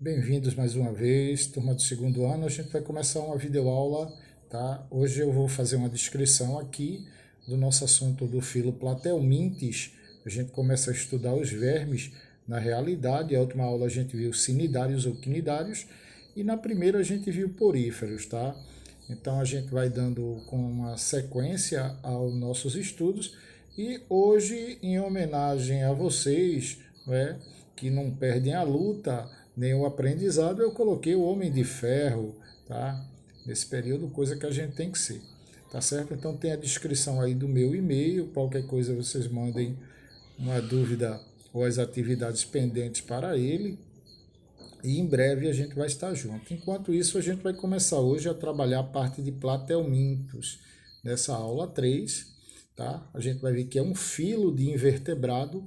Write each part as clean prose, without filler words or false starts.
Bem-vindos mais uma vez, turma do segundo ano. A gente vai começar uma videoaula, tá? Hoje eu vou fazer uma descrição aqui do nosso assunto do filo Platelmintes. A gente começa a estudar os vermes na realidade. A última aula a gente viu cnidários ou cnidários e na primeira a gente viu poríferos, tá? Então a gente vai dando com uma sequência aos nossos estudos e hoje, em homenagem a vocês, né, que não perdem a luta nem o aprendizado, eu coloquei o Homem de Ferro, tá? Nesse período, coisa que a gente tem que ser, tá certo? Então tem a descrição aí do meu e-mail, qualquer coisa vocês mandem uma dúvida ou as atividades pendentes para ele, e em breve a gente vai estar junto. Enquanto isso, a gente vai começar hoje a trabalhar a parte de platelmintos nessa aula 3, tá? A gente vai ver que é um filo de invertebrado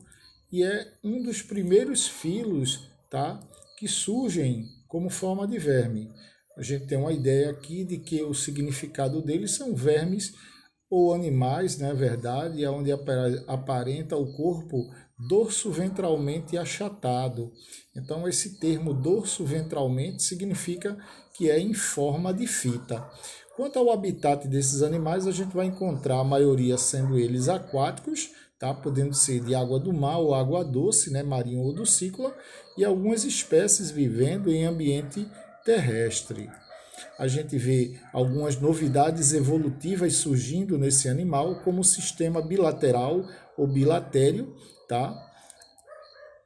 e é um dos primeiros filos, tá, que surgem como forma de verme. A gente tem uma ideia aqui de que o significado deles são vermes ou animais, na verdade, é onde aparenta o corpo dorso ventralmente achatado. Então, esse termo dorso ventralmente significa que é em forma de fita. Quanto ao habitat desses animais, a gente vai encontrar a maioria sendo eles aquáticos, tá? Podendo ser de água do mar ou água doce, né? Marinho ou ducícola, e algumas espécies vivendo em ambiente terrestre. A gente vê algumas novidades evolutivas surgindo nesse animal, como o sistema bilateral ou bilatério, tá?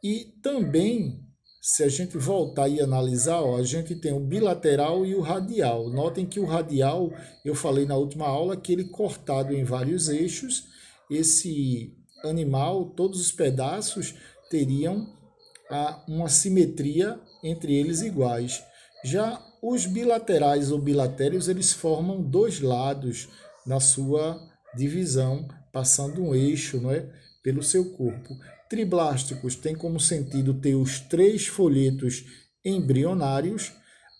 E também, se a gente voltar e analisar, ó, a gente tem o bilateral e o radial. Notem que o radial, eu falei na última aula, que ele cortado em vários eixos, esse animal, todos os pedaços teriam uma simetria entre eles iguais. Já os bilaterais ou bilatérios, eles formam dois lados na sua divisão, passando um eixo, não é, pelo seu corpo. Triblásticos tem como sentido ter os três folhetos embrionários.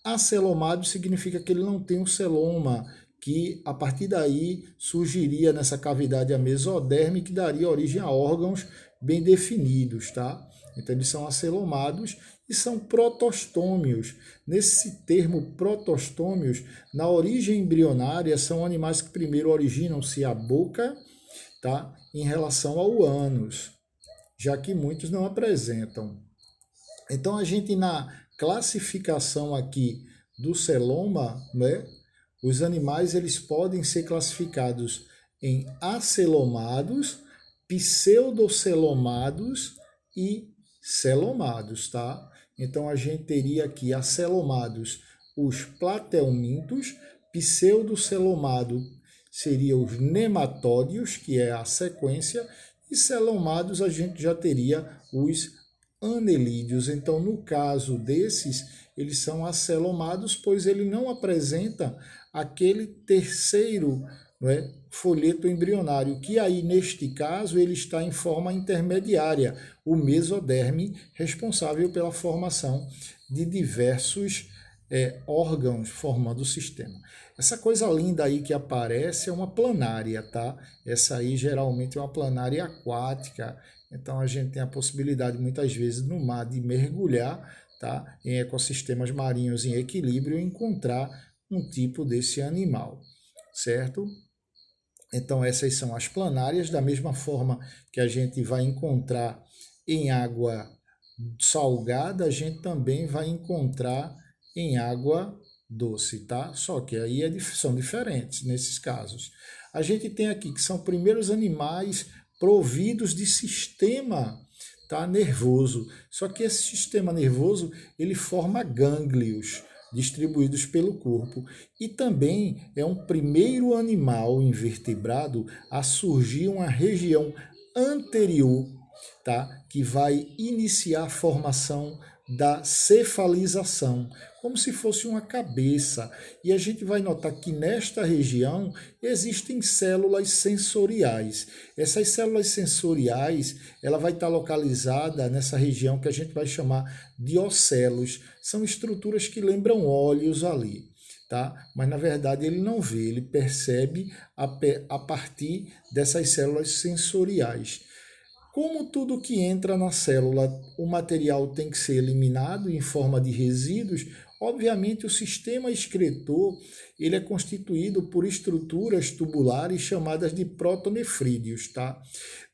Acelomado significa que ele não tem um celoma, que a partir daí surgiria nessa cavidade a mesoderme, que daria origem a órgãos bem definidos, tá? Então eles são acelomados e são protostômios. Nesse termo protostômios, na origem embrionária, são animais que primeiro originam-se a boca, tá? Em relação ao ânus, já que muitos não apresentam. Então a gente na classificação aqui do celoma, né? Os animais eles podem ser classificados em acelomados, pseudocelomados e celomados, tá? Então a gente teria aqui acelomados os platelmintos, pseudocelomado seria os nematódios, que é a sequência, e celomados a gente já teria os anelídeos. Então, no caso desses, eles são acelomados, pois ele não apresenta aquele terceiro, não é, folheto embrionário, que aí, neste caso, ele está em forma intermediária, o mesoderme, responsável pela formação de diversos órgãos formando o sistema. Essa coisa linda aí que aparece é uma planária, tá? Essa aí geralmente é uma planária aquática, então a gente tem a possibilidade muitas vezes no mar de mergulhar, tá? Em ecossistemas marinhos em equilíbrio e encontrar um tipo desse animal, certo? Então essas são as planárias, da mesma forma que a gente vai encontrar em água salgada, a gente também vai encontrar em água doce, tá? Só que aí são diferentes nesses casos. A gente tem aqui que são primeiros animais providos de sistema, tá, nervoso. Só que esse sistema nervoso ele forma gânglios distribuídos pelo corpo e também é um primeiro animal invertebrado a surgir uma região anterior, tá, que vai iniciar a formação da cefalização, como se fosse uma cabeça. E a gente vai notar que nesta região existem células sensoriais. Essas células sensoriais, ela vai estar localizada nessa região que a gente vai chamar de ocelos. São estruturas que lembram olhos ali, tá? Mas na verdade ele não vê, ele percebe a partir dessas células sensoriais. Como tudo que entra na célula, o material tem que ser eliminado em forma de resíduos, obviamente o sistema excretor ele é constituído por estruturas tubulares chamadas de protonefrídeos, tá?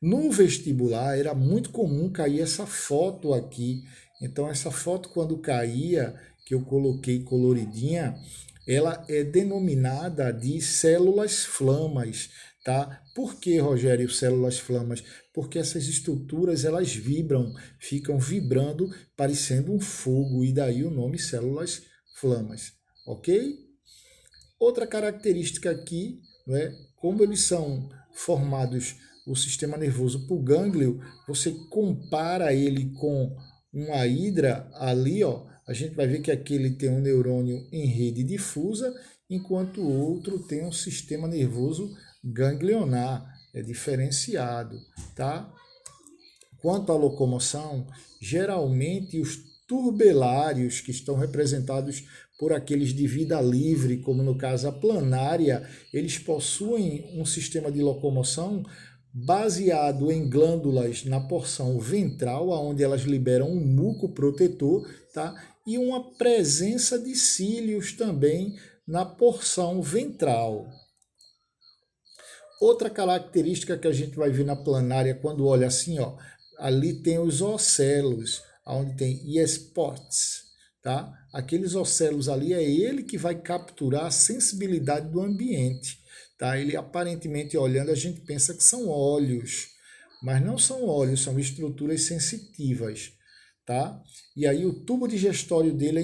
No vestibular era muito comum cair essa foto aqui. Então essa foto quando caía, que eu coloquei coloridinha, ela é denominada de células flamas, tá? Por que, Rogério, células flamas? Porque essas estruturas elas vibram, ficam vibrando, parecendo um fogo, e daí o nome células flamas, ok? Outra característica aqui, né, como eles são formados, o sistema nervoso por gânglio, você compara ele com uma hidra ali, ó, a gente vai ver que aquele tem um neurônio em rede difusa, enquanto o outro tem um sistema nervoso ganglionar, é diferenciado, tá? Quanto à locomoção, geralmente os turbelários, que estão representados por aqueles de vida livre, como no caso a planária, eles possuem um sistema de locomoção baseado em glândulas na porção ventral, onde elas liberam um muco protetor, tá? E uma presença de cílios também na porção ventral. Outra característica que a gente vai ver na planária quando olha assim, ó, ali tem os ocelos, onde tem ear-spots, tá? Aqueles ocelos ali é ele que vai capturar a sensibilidade do ambiente, tá? Ele aparentemente olhando a gente pensa que são olhos, mas não são olhos, são estruturas sensitivas, tá? E aí o tubo digestório dele é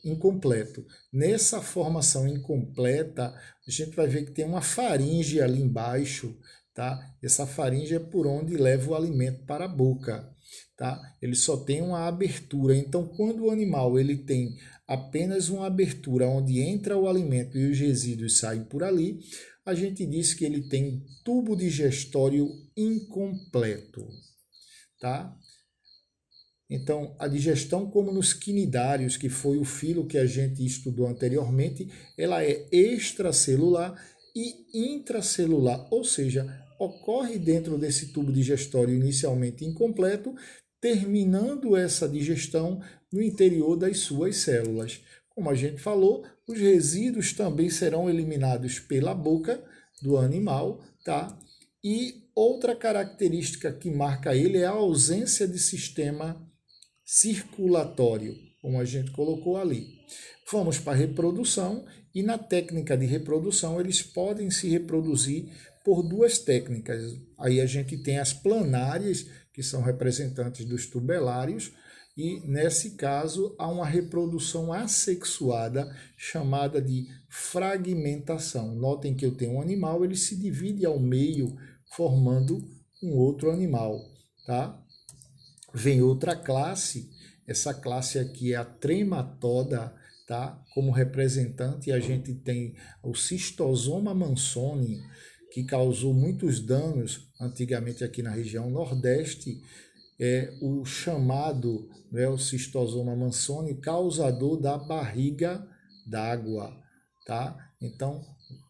incompleto. Nessa formação incompleta, a gente vai ver que tem uma faringe ali embaixo, tá? Essa faringe é por onde leva o alimento para a boca, tá? Ele só tem uma abertura. Então, quando o animal ele tem apenas uma abertura onde entra o alimento e os resíduos saem por ali, a gente diz que ele tem tubo digestório incompleto, tá? Então, a digestão, como nos quinidários, que foi o filo que a gente estudou anteriormente, ela é extracelular e intracelular, ou seja, ocorre dentro desse tubo digestório inicialmente incompleto, terminando essa digestão no interior das suas células. Como a gente falou, os resíduos também serão eliminados pela boca do animal, tá? E outra característica que marca ele é a ausência de sistema circulatório, como a gente colocou ali. Vamos para a reprodução, e na técnica de reprodução eles podem se reproduzir por duas técnicas. Aí a gente tem as planárias, que são representantes dos tubelários, e nesse caso há uma reprodução assexuada chamada de fragmentação. Notem que eu tenho um animal, ele se divide ao meio formando um outro animal, tá? Vem outra classe, essa classe aqui é a trematoda, tá? Como representante a gente tem o Schistosoma mansoni, que causou muitos danos antigamente aqui na região Nordeste, é o chamado, né, o Schistosoma mansoni, causador da barriga d'água, tá? Então,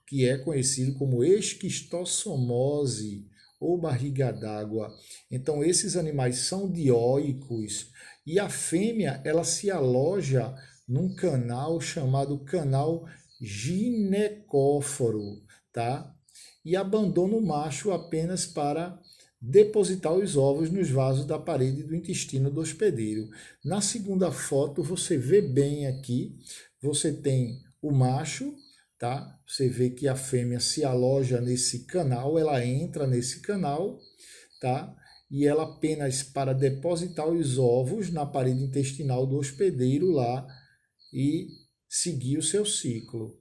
que é conhecido como esquistossomose ou barriga d'água. Então, esses animais são dioicos e a fêmea ela se aloja num canal chamado canal ginecóforo, tá? E abandona o macho apenas para depositar os ovos nos vasos da parede do intestino do hospedeiro. Na segunda foto, você vê bem aqui, você tem o macho, tá? Você vê que a fêmea se aloja nesse canal, ela entra nesse canal, tá? E ela apenas para depositar os ovos na parede intestinal do hospedeiro lá e seguir o seu ciclo.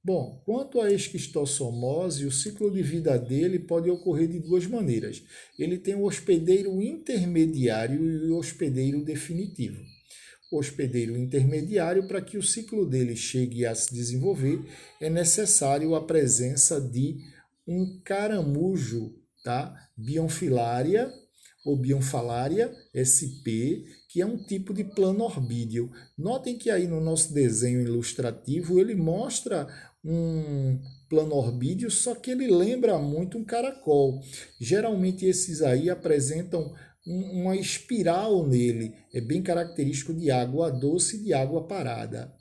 Bom, quanto à esquistossomose, o ciclo de vida dele pode ocorrer de duas maneiras. Ele tem o hospedeiro intermediário e o hospedeiro definitivo. O hospedeiro intermediário, para que o ciclo dele chegue a se desenvolver, é necessário a presença de um caramujo, tá? Bionfilaria, ou Bionfalaria sp, que é um tipo de planorbídeo. Notem que aí no nosso desenho ilustrativo ele mostra um planorbídeo, só que ele lembra muito um caracol. Geralmente esses aí apresentam uma espiral nele, é bem característico de água doce e de água parada.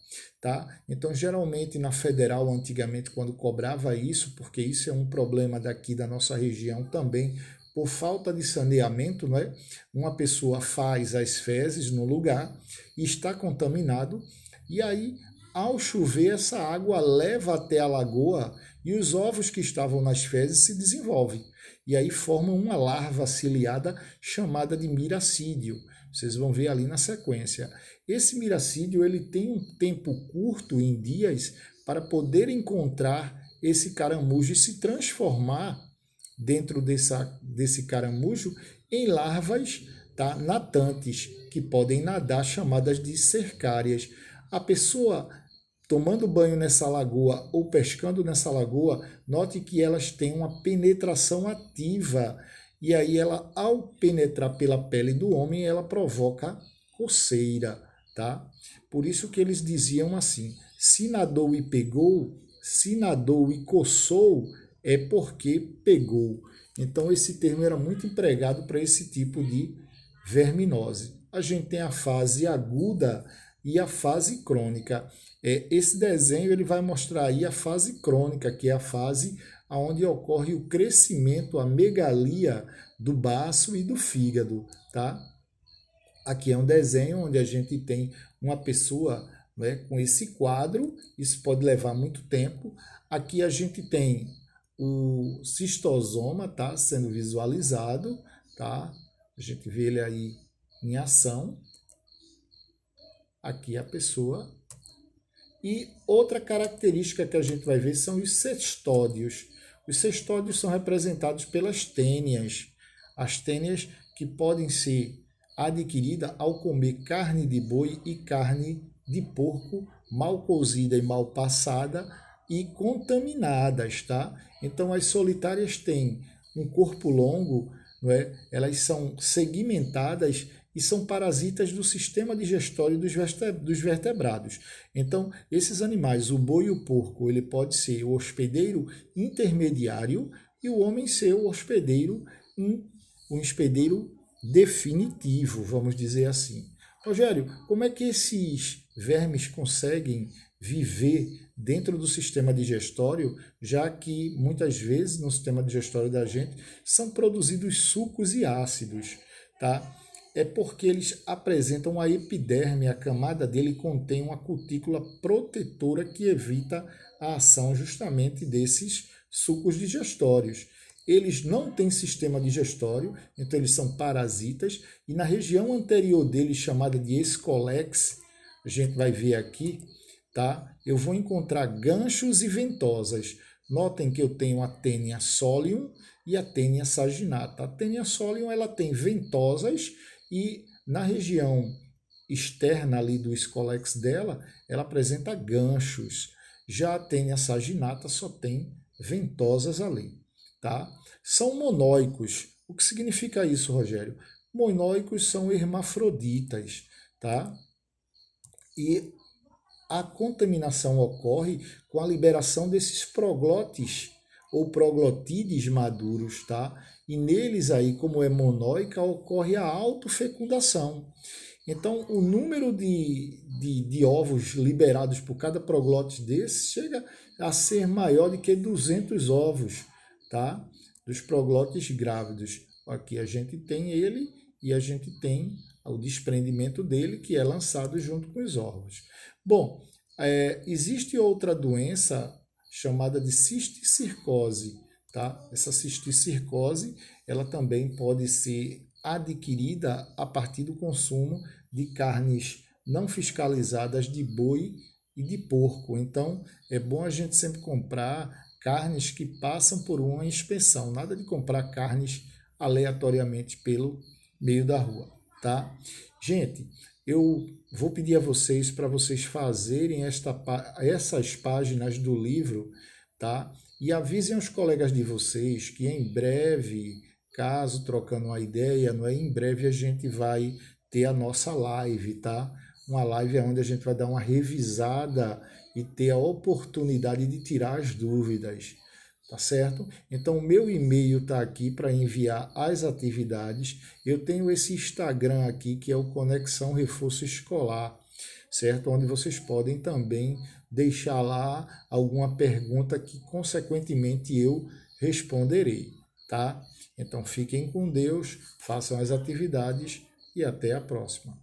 Tá? Então, geralmente na federal, antigamente, quando cobrava isso, porque isso é um problema daqui da nossa região também, por falta de saneamento, né? Uma pessoa faz as fezes no lugar e está contaminado, e aí, ao chover, essa água leva até a lagoa e os ovos que estavam nas fezes se desenvolvem. E aí formam uma larva ciliada chamada de miracídio. Vocês vão ver ali na sequência. Esse miracídio ele tem um tempo curto, em dias, para poder encontrar esse caramujo e se transformar dentro desse caramujo em larvas, tá, natantes, que podem nadar, chamadas de cercárias. A pessoa tomando banho nessa lagoa ou pescando nessa lagoa, note que elas têm uma penetração ativa. E aí ela, ao penetrar pela pele do homem, ela provoca coceira, tá? Por isso que eles diziam assim: se nadou e pegou, se nadou e coçou, é porque pegou. Então esse termo era muito empregado para esse tipo de verminose. A gente tem a fase aguda e a fase crônica. Esse desenho ele vai mostrar aí a fase crônica, que é a fase onde ocorre o crescimento, a megalia do baço e do fígado, tá? Aqui é um desenho onde a gente tem uma pessoa, né, com esse quadro, isso pode levar muito tempo. Aqui a gente tem o cistosoma, tá, sendo visualizado, tá? A gente vê ele aí em ação. Aqui a pessoa. E outra característica que a gente vai ver são os cestódios. Os cestódios são representados pelas tênias. As tênias que podem ser adquiridas ao comer carne de boi e carne de porco mal cozida e mal passada e contaminadas, tá? Então as solitárias têm um corpo longo, não é? Elas são segmentadas e são parasitas do sistema digestório dos vertebrados. Então, esses animais, o boi e o porco, ele pode ser o hospedeiro intermediário e o homem ser o hospedeiro, um hospedeiro definitivo, vamos dizer assim. Rogério, como é que esses vermes conseguem viver dentro do sistema digestório, já que muitas vezes no sistema digestório da gente são produzidos sucos e ácidos, tá? É porque eles apresentam a epiderme, a camada dele contém uma cutícula protetora que evita a ação justamente desses sucos digestórios. Eles não têm sistema digestório, então eles são parasitas, e na região anterior deles, chamada de escolex, a gente vai ver aqui, tá? Eu vou encontrar ganchos e ventosas. Notem que eu tenho a tênia solium e a tênia saginata. A tênia solium ela tem ventosas e na região externa ali do escolex dela, ela apresenta ganchos. Já a tênia saginata só tem ventosas ali, tá? São monóicos. O que significa isso, Rogério? Monóicos são hermafroditas, tá? E a contaminação ocorre com a liberação desses proglotes ou proglotides maduros, tá? E neles aí, como é monóica, ocorre a autofecundação. Então, o número de ovos liberados por cada proglote desse chega a ser maior do que 200 ovos, tá? Dos proglotes grávidos. Aqui a gente tem ele e a gente tem o desprendimento dele, que é lançado junto com os ovos. Bom, existe outra doença chamada de cisticircose, tá? Essa cisticircose, ela também pode ser adquirida a partir do consumo de carnes não fiscalizadas de boi e de porco. Então, é bom a gente sempre comprar carnes que passam por uma inspeção, nada de comprar carnes aleatoriamente pelo meio da rua, tá? Gente, eu vou pedir a vocês para vocês fazerem essas páginas do livro, tá? E avisem os colegas de vocês que em breve, caso, trocando uma ideia, não é? Em breve a gente vai ter a nossa live, tá? Uma live onde a gente vai dar uma revisada e ter a oportunidade de tirar as dúvidas, tá certo? Então o meu e-mail está aqui para enviar as atividades. Eu tenho esse Instagram aqui que é o Conexão Reforço Escolar, certo? Onde vocês podem também deixar lá alguma pergunta que consequentemente eu responderei, tá? Então fiquem com Deus, façam as atividades e até a próxima.